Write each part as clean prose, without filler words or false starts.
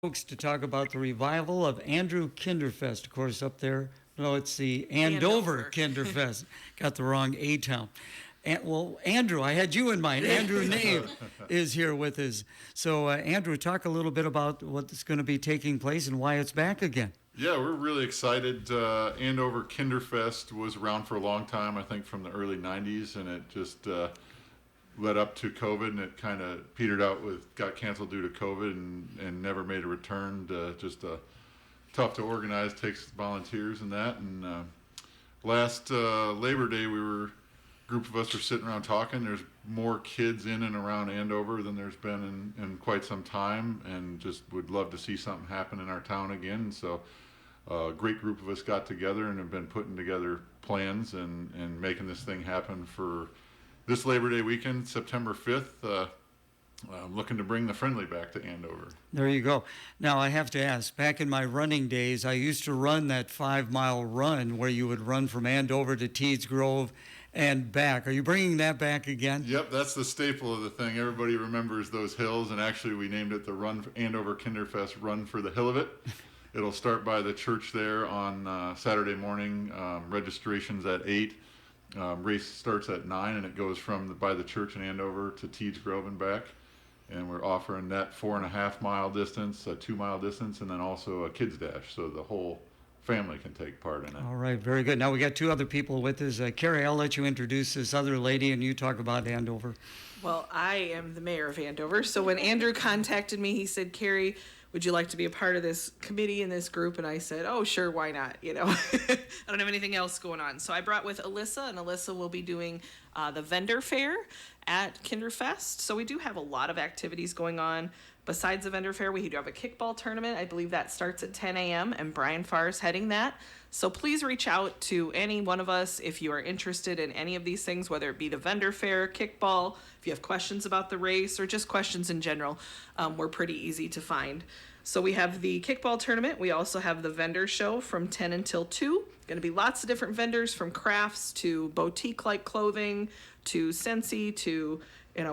folks to talk about the revival of Andrew Kinderfest. Of course, up there, no, it's the Andover Kinderfest. Got the wrong A-town. Well, Andrew, I had you in mind. Andrew Nave is here with us. So, Andrew, talk a little bit about what's going to be taking place and why it's back again. Yeah, we're really excited. Andover Kinderfest was around for a long time, I think from the early 90s, and it just led up to COVID, and it kind of petered out got canceled due to COVID and never made a return. Just tough to organize, takes volunteers and that. And last Labor Day, a group of us were sitting around talking. There's more kids in and around Andover than there's been in quite some time, and just would love to see something happen in our town again. So a great group of us got together and have been putting together plans and making this thing happen for this Labor Day weekend, September 5th. I'm looking to bring the friendly back to Andover. There you go. Now, I have to ask, back in my running days, I used to run that 5-mile run where you would run from Andover to Teeds Grove and back. Are you bringing that back again? Yep, that's the staple of the thing. Everybody remembers those hills, and actually we named it the Andover Kinderfest Run for the Hill of It. It'll start by the church there on Saturday morning. Registration's at 8. Race starts at 9, and it goes by the church in Andover to Teeds Grove and back. And we're offering that 4.5-mile distance, a 2-mile distance, and then also a kids dash, so the whole family can take part in it. All right, very good. Now we got two other people with us. Kari, I'll let you introduce this other lady, and you talk about Andover. Well, I am the mayor of Andover, so when Andrew contacted me, he said, Kari, would you like to be a part of this committee and this group? And I said, oh, sure, why not? I don't have anything else going on. So I brought with Allissa, and Allissa will be doing the vendor fair at Kinderfest. So we do have a lot of activities going on. Besides the vendor fair, we do have a kickball tournament. I believe that starts at 10 a.m., and Brian Farr is heading that. So please reach out to any one of us if you are interested in any of these things, whether it be the vendor fair, kickball, if you have questions about the race, or just questions in general. We're pretty easy to find. So we have the kickball tournament. We also have the vendor show from 10 until 2. Going to be lots of different vendors, from crafts to boutique-like clothing to Scentsy to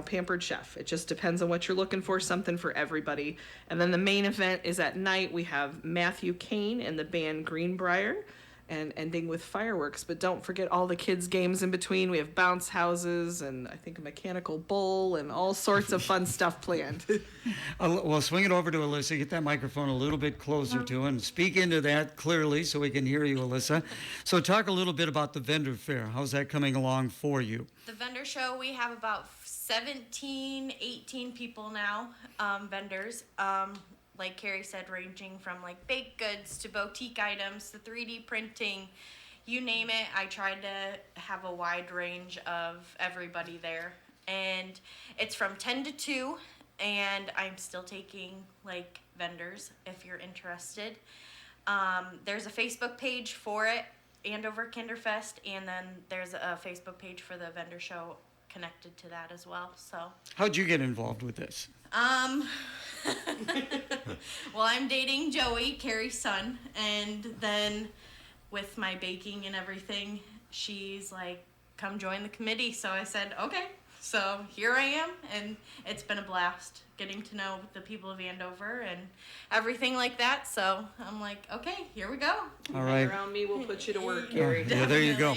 Pampered Chef. It just depends on what you're looking for, something for everybody. And then the main event is at night. We have Matthew Kane and the band Greenbrier, and ending with fireworks. But don't forget all the kids' games in between. We have bounce houses and I think a mechanical bull and all sorts of fun stuff planned. Well, swing it over to Allissa. Get that microphone a little bit closer to and speak into that clearly so we can hear you, Allissa. So talk a little bit about the vendor fair. How's that coming along for you? The vendor show, we have about 17, 18 people now, vendors. Like Kari said, ranging from like baked goods to boutique items to 3D printing, you name it. I tried to have a wide range of everybody there. And it's from 10 to 2, and I'm still taking like vendors if you're interested. There's a Facebook page for it, Andover Kinderfest, and then there's a Facebook page for the vendor show connected to that as well. So how'd you get involved with this? Well, I'm dating Joey, Kari's son, and then with my baking and everything, she's like, come join the committee. So I said, okay. So here I am, and it's been a blast getting to know the people of Andover and everything like that. So I'm like, okay, here we go. All right. Around me, we'll put you to work, Kari. Yeah, there you go.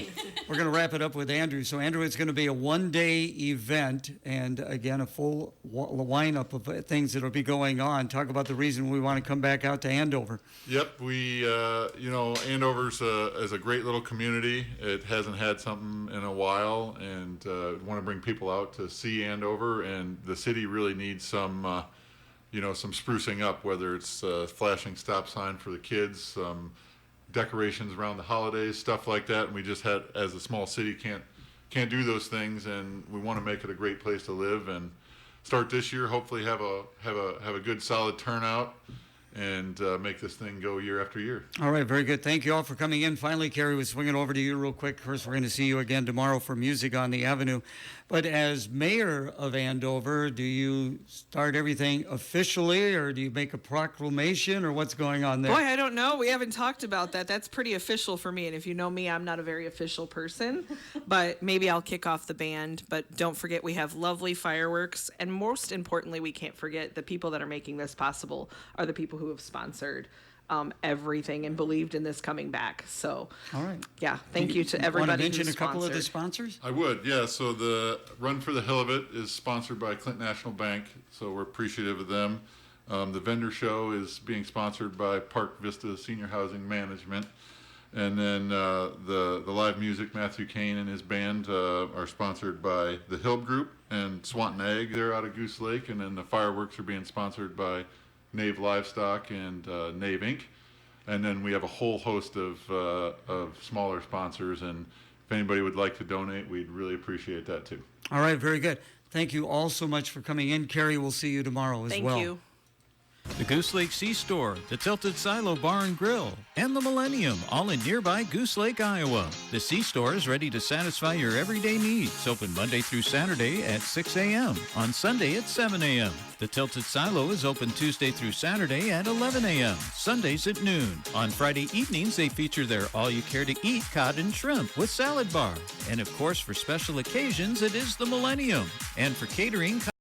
We're going to wrap it up with Andrew. So, Andrew, it's going to be a one-day event, and again, a full lineup of things that will be going on. Talk about the reason we want to come back out to Andover. Yep, we, Andover's is a great little community. It hasn't had something in a while, and want to bring people out to see Andover, and the city really needs some sprucing up, whether it's flashing stop sign for the kids, some decorations around the holidays, stuff like that. And we just had, as a small city, can't do those things, and we want to make it a great place to live and start this year. Hopefully, have a good solid turnout and make this thing go year after year. All right, very good. Thank you all for coming in. Finally, Kari, was swinging over to you real quick. Of course, we're going to see you again tomorrow for Music on the Avenue. But as mayor of Andover, do you start everything officially, or do you make a proclamation, or what's going on there? Boy, I don't know. We haven't talked about that. That's pretty official for me. And if you know me, I'm not a very official person. But maybe I'll kick off the band. But don't forget, we have lovely fireworks. And most importantly, we can't forget the people that are making this possible are the people who who have sponsored everything and believed in this coming back. So, All right. yeah, thank you to everybody Want to mention who's a couple of the sponsored. sponsors? I would, yeah. So the Run for the Hill of It is sponsored by Clinton National Bank, so we're appreciative of them. The vendor show is being sponsored by Park Vista Senior Housing Management. And then the live music, Matthew Kane and his band are sponsored by the Hill Group and Swanton Ag. They're out of Goose Lake. And then the fireworks are being sponsored by Nave Livestock and Nave Inc. And then we have a whole host of smaller sponsors. And if anybody would like to donate, we'd really appreciate that too. All right, very good. Thank you all so much for coming in. Kari, we'll see you tomorrow as well. Thank you. The Goose Lake C-Store, the Tilted Silo Bar and Grill, and the Millennium, all in nearby Goose Lake, Iowa. The C-Store is ready to satisfy your everyday needs. Open Monday through Saturday at 6 a.m. On Sunday at 7 a.m. The Tilted Silo is open Tuesday through Saturday at 11 a.m. Sundays at noon. On Friday evenings, they feature their all-you-care-to-eat cod and shrimp with salad bar. And of course, for special occasions, it is the Millennium. And for catering,